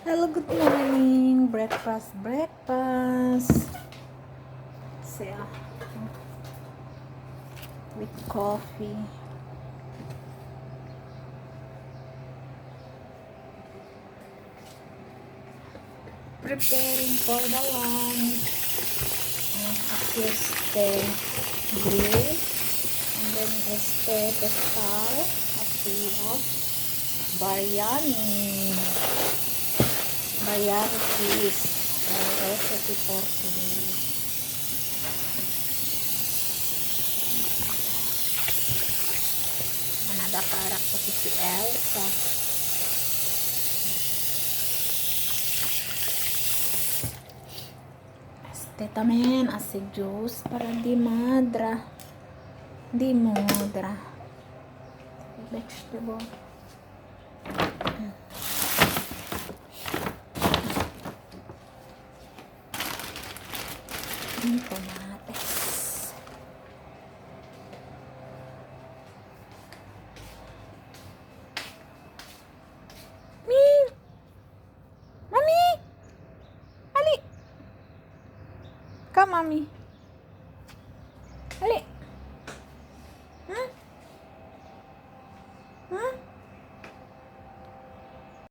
Hello, good morning. Breakfast. So, with coffee. Preparing for the lunch. Este grill. And then pescal. Atuo. Biryani. Biryani fish. Recipe for today. Manadakarak ko si Elsa. Este también hace juice para di modra. Vegetable. Tomates. Mami! Ali! Come, mommy. Ali!